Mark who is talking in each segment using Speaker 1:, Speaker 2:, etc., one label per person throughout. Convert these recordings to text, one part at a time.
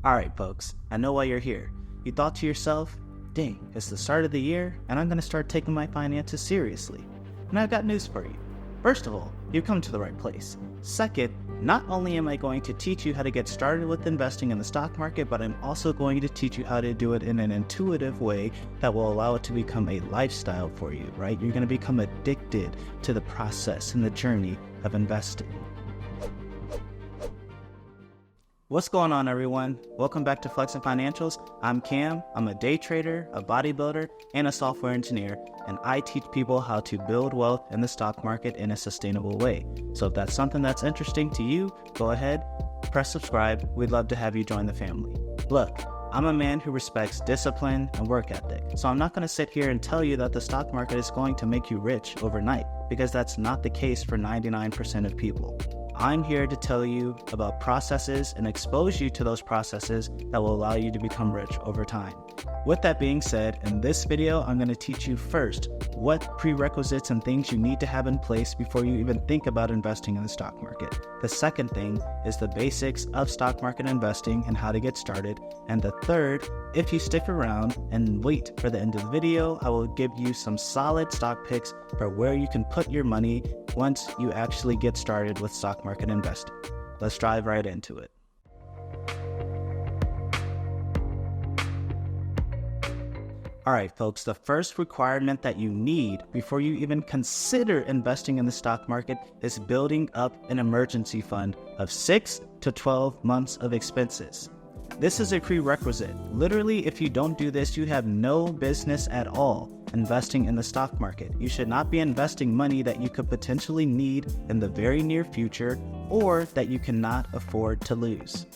Speaker 1: Alright folks, I know why you're here. You thought to yourself, dang, it's the start of the year and I'm going to start taking my finances seriously. And I've got news for you. First of all, you've come to the right place. Second, not only am I going to teach you how to get started with investing in the stock market, but I'm also going to teach you how to do it in an intuitive way that will allow it to become a lifestyle for you, right? You're going to become addicted to the process and the journey of investing. What's going on, everyone? Welcome back to Flexing Financials. I'm Cam. I'm a day trader, a bodybuilder, and a software engineer, and I teach people how to build wealth in the stock market in a sustainable way. So if that's something that's interesting to you, go ahead, press subscribe. We'd love to have you join the family. Look, I'm a man who respects discipline and work ethic, so I'm not going to sit here and tell you that the stock market is going to make you rich overnight, because that's not the case for 99% of people. I'm here to tell you about processes and expose you to those processes that will allow you to become rich over time. With that being said, in this video, I'm going to teach you first what prerequisites and things you need to have in place before you even think about investing in the stock market. The second thing is the basics of stock market investing and how to get started. And the third, if you stick around and wait for the end of the video, I will give you some solid stock picks for where you can put your money once you actually get started with stock market investing. Let's dive right into it. Alright folks, the first requirement that you need before you even consider investing in the stock market is building up an emergency fund of 6 to 12 months of expenses. This is a prerequisite. Literally, if you don't do this, you have no business at all investing in the stock market. You should not be investing money that you could potentially need in the very near future or that you cannot afford to lose.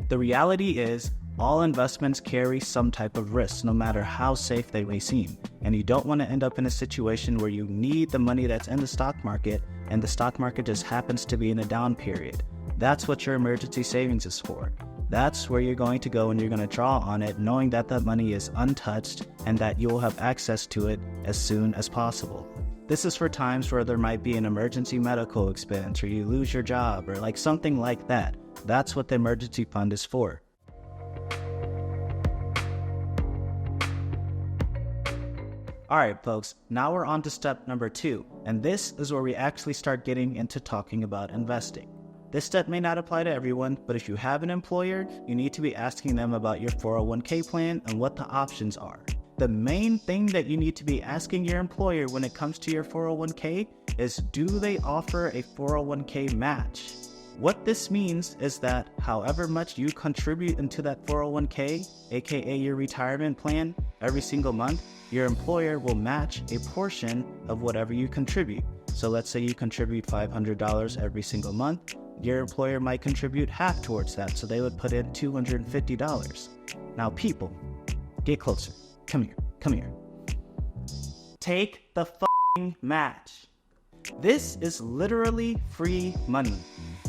Speaker 1: The reality is, all investments carry some type of risk, no matter how safe they may seem. And you don't want to end up in a situation where you need the money that's in the stock market and the stock market just happens to be in a down period. That's what your emergency savings is for. That's where you're going to go and you're going to draw on it, knowing that that money is untouched and that you will have access to it as soon as possible. This is for times where there might be an emergency medical expense or you lose your job or like something like that. That's what the emergency fund is for. Alright folks, now we're on to step number 2, and this is where we actually start getting into talking about investing. This step may not apply to everyone, but if you have an employer, you need to be asking them about your 401k plan and what the options are. The main thing that you need to be asking your employer when it comes to your 401k is, do they offer a 401k match? What this means is that however much you contribute into that 401k, aka your retirement plan, every single month, your employer will match a portion of whatever you contribute. So let's say you contribute $500 every single month, your employer might contribute half towards that, so they would put in $250. Now people, get closer. Come here. Take the f***ing match. This is literally free money.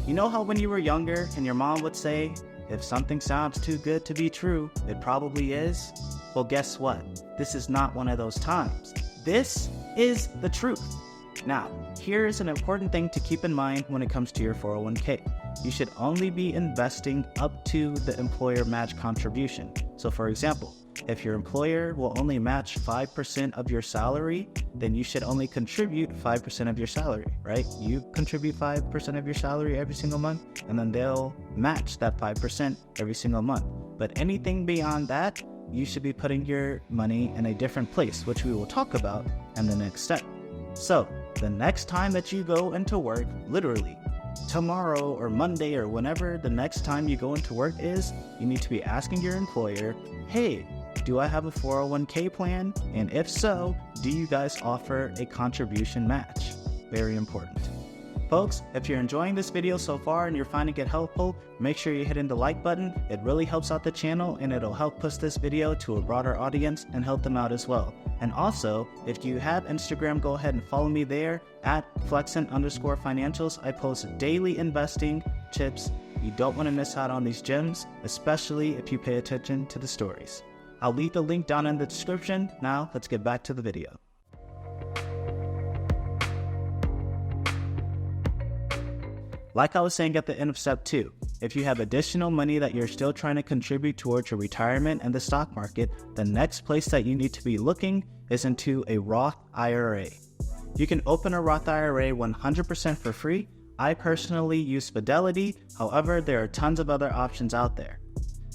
Speaker 1: You know how when you were younger and your mom would say, if something sounds too good to be true, it probably is? Well, guess what? This is not one of those times. This is the truth. Now, here's an important thing to keep in mind when it comes to your 401k. You should only be investing up to the employer match contribution. So for example, if your employer will only match 5% of your salary, then you should only contribute 5% of your salary, right? You contribute 5% of your salary every single month, and then they'll match that 5% every single month. But anything beyond that, you should be putting your money in a different place, which we will talk about in the next step. So, the next time that you go into work, literally, tomorrow or Monday or whenever the next time you go into work is, you need to be asking your employer, hey, do I have a 401k plan? And if so, do you guys offer a contribution match? Very important. Folks, if you're enjoying this video so far and you're finding it helpful, make sure you're hitting the like button. It really helps out the channel and it'll help push this video to a broader audience and help them out as well. And also, if you have Instagram, go ahead and follow me there at flexin_financials. I post daily investing tips. You don't want to miss out on these gems, especially if you pay attention to the stories. I'll leave the link down in the description. Now, let's get back to the video. Like I was saying at the end of step 2, if you have additional money that you're still trying to contribute towards your retirement and the stock market, the next place that you need to be looking is into a Roth IRA. You can open a Roth IRA 100% for free. I personally use Fidelity, however, there are tons of other options out there.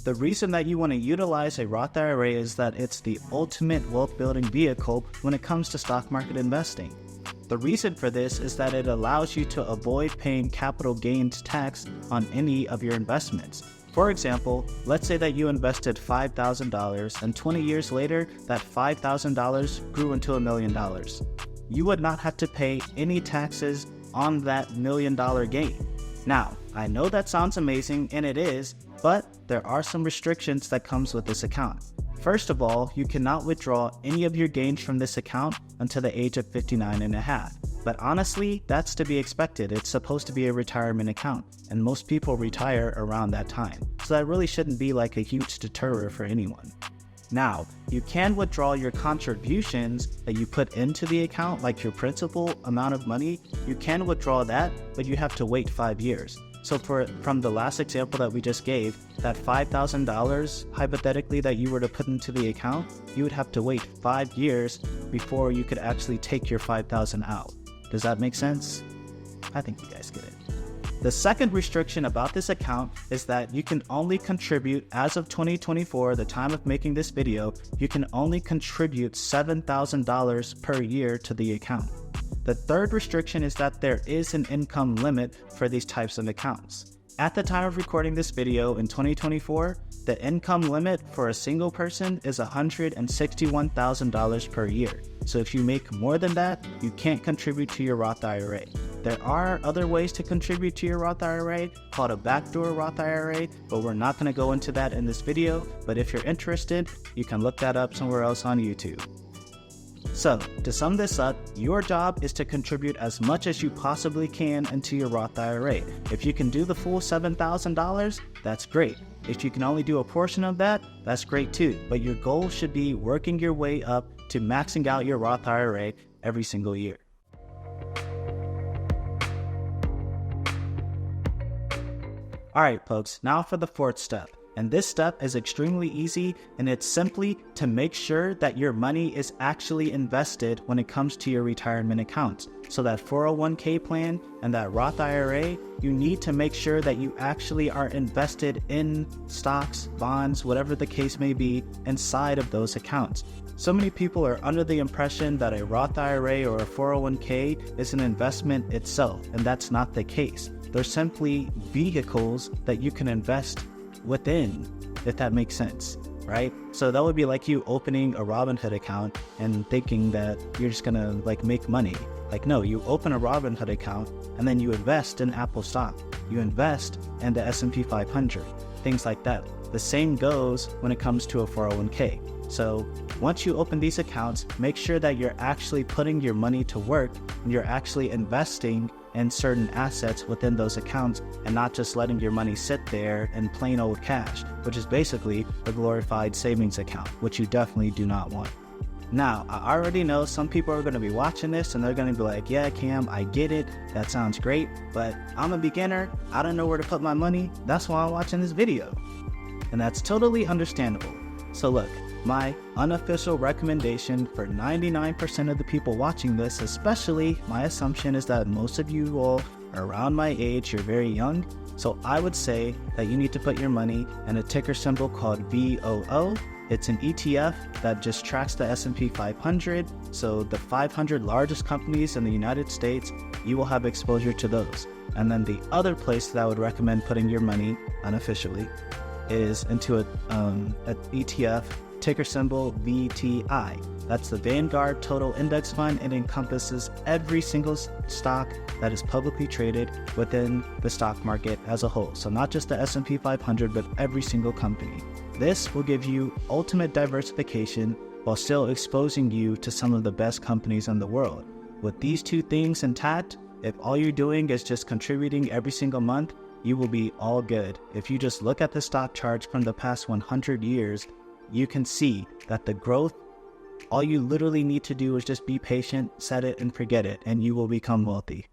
Speaker 1: The reason that you want to utilize a Roth IRA is that it's the ultimate wealth building vehicle when it comes to stock market investing. The reason for this is that it allows you to avoid paying capital gains tax on any of your investments. For example, let's say that you invested $5,000 and 20 years later, that $5,000 grew into $1 million. You would not have to pay any taxes on that $1 million gain. Now, I know that sounds amazing, and it is, but there are some restrictions that comes with this account. First of all, you cannot withdraw any of your gains from this account until the age of 59 and a half. But honestly, that's to be expected. It's supposed to be a retirement account, and most people retire around that time. So that really shouldn't be like a huge deterrent for anyone. Now, you can withdraw your contributions that you put into the account, like your principal amount of money. You can withdraw that, but you have to wait 5 years. So from the last example that we just gave, that $5,000 hypothetically that you were to put into the account, you would have to wait 5 years before you could actually take your $5,000 out. Does that make sense? I think you guys get it. The second restriction about this account is that you can only contribute, as of 2024, the time of making this video, you can only contribute $7,000 per year to the account. The third restriction is that there is an income limit for these types of accounts. At the time of recording this video in 2024, the income limit for a single person is $161,000 per year. So if you make more than that, you can't contribute to your Roth IRA. There are other ways to contribute to your Roth IRA called a backdoor Roth IRA, but we're not going to go into that in this video. But if you're interested, you can look that up somewhere else on YouTube. So, to sum this up, your job is to contribute as much as you possibly can into your Roth IRA. If you can do the full $7,000, that's great. If you can only do a portion of that, that's great too. But your goal should be working your way up to maxing out your Roth IRA every single year. Alright folks, now for the fourth step. And this step is extremely easy, and it's simply to make sure that your money is actually invested when it comes to your retirement accounts. So that 401k plan and that Roth IRA, you need to make sure that you actually are invested in stocks, bonds, whatever the case may be, inside of those accounts. So many people are under the impression that a Roth IRA or a 401k is an investment itself, and that's not the case. They're simply vehicles that you can invest within, if that makes sense, right? So that would be like you opening a Robinhood account and thinking that you're just gonna like make money. Like no, you open a Robinhood account and then you invest in Apple stock. You invest in the S&P 500, things like that. The same goes when it comes to a 401k. So once you open these accounts, make sure that you're actually putting your money to work and you're actually investing in certain assets within those accounts and not just letting your money sit there in plain old cash, which is basically a glorified savings account, which you definitely do not want. Now, I already know some people are going to be watching this and they're going to be like, yeah, Cam, I get it. That sounds great, but I'm a beginner. I don't know where to put my money. That's why I'm watching this video. And that's totally understandable. So look, my unofficial recommendation for 99% of the people watching this, especially my assumption is that most of you all are around my age, you're very young. So I would say that you need to put your money in a ticker symbol called VOO. It's an ETF that just tracks the S&P 500. So the 500 largest companies in the United States, you will have exposure to those. And then the other place that I would recommend putting your money unofficially is into an ETF, ticker symbol VTI. That's the Vanguard Total Index Fund. It encompasses every single stock that is publicly traded within the stock market as a whole. So not just the S&P 500, but every single company. This will give you ultimate diversification while still exposing you to some of the best companies in the world. With these two things intact, if all you're doing is just contributing every single month, you will be all good. If you just look at the stock charts from the past 100 years, you can see that the growth, all you literally need to do is just be patient, set it and forget it, and you will become wealthy.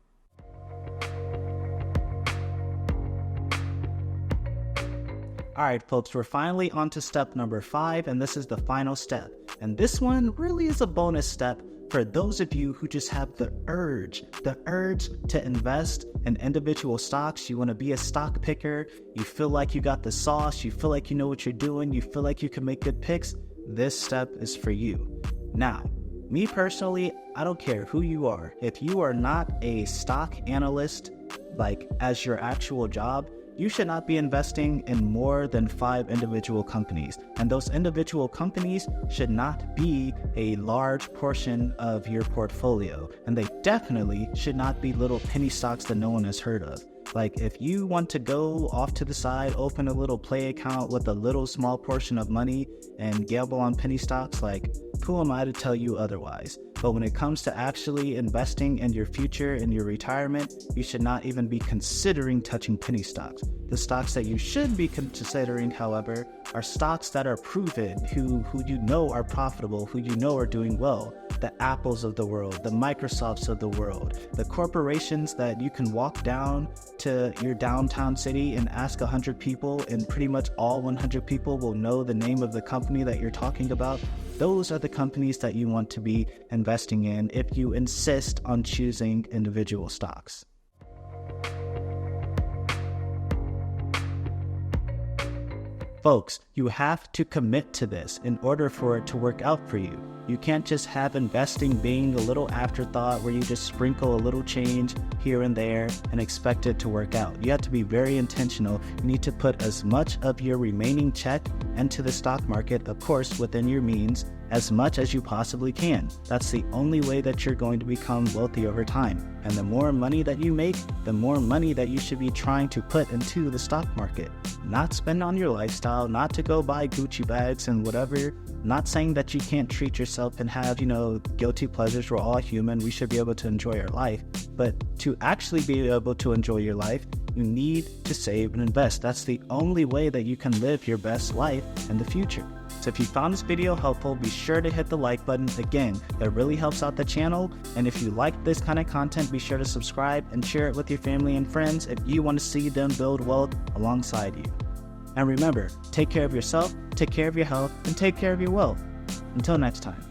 Speaker 1: All right, folks, we're finally on to step number 5, and this is the final step. And this one really is a bonus step for those of you who just have the urge to invest in individual stocks. You want to be a stock picker. You feel like you got the sauce. You feel like you know what you're doing. You feel like you can make good picks. This step is for you. Now, me personally, I don't care who you are. If you are not a stock analyst, like as your actual job, you should not be investing in more than 5 individual companies. And those individual companies should not be a large portion of your portfolio. And they definitely should not be little penny stocks that no one has heard of. Like, if you want to go off to the side, open a little play account with a little small portion of money and gamble on penny stocks, like, who am I to tell you otherwise? But when it comes to actually investing in your future, in your retirement, you should not even be considering touching penny stocks. The stocks that you should be considering, however, are stocks that are proven, who you know are profitable, who you know are doing well. The Apples of the world, the Microsofts of the world, the corporations that you can walk down to your downtown city and ask 100 people, and pretty much all 100 people will know the name of the company that you're talking about. Those are the companies that you want to be investing in if you insist on choosing individual stocks. Folks, you have to commit to this in order for it to work out for you. You can't just have investing being a little afterthought where you just sprinkle a little change here and there and expect it to work out. You have to be very intentional. You need to put as much of your remaining check into the stock market, of course, within your means, as much as you possibly can. That's the only way that you're going to become wealthy over time. And the more money that you make, the more money that you should be trying to put into the stock market. Not spend on your lifestyle, not to go buy Gucci bags and whatever. Not saying that you can't treat yourself and have, guilty pleasures. We're all human. We should be able to enjoy our life. But to actually be able to enjoy your life, you need to save and invest. That's the only way that you can live your best life in the future. So if you found this video helpful, be sure to hit the like button. Again, that really helps out the channel. And if you like this kind of content, be sure to subscribe and share it with your family and friends if you want to see them build wealth alongside you. And remember, take care of yourself, take care of your health, and take care of your wealth. Until next time.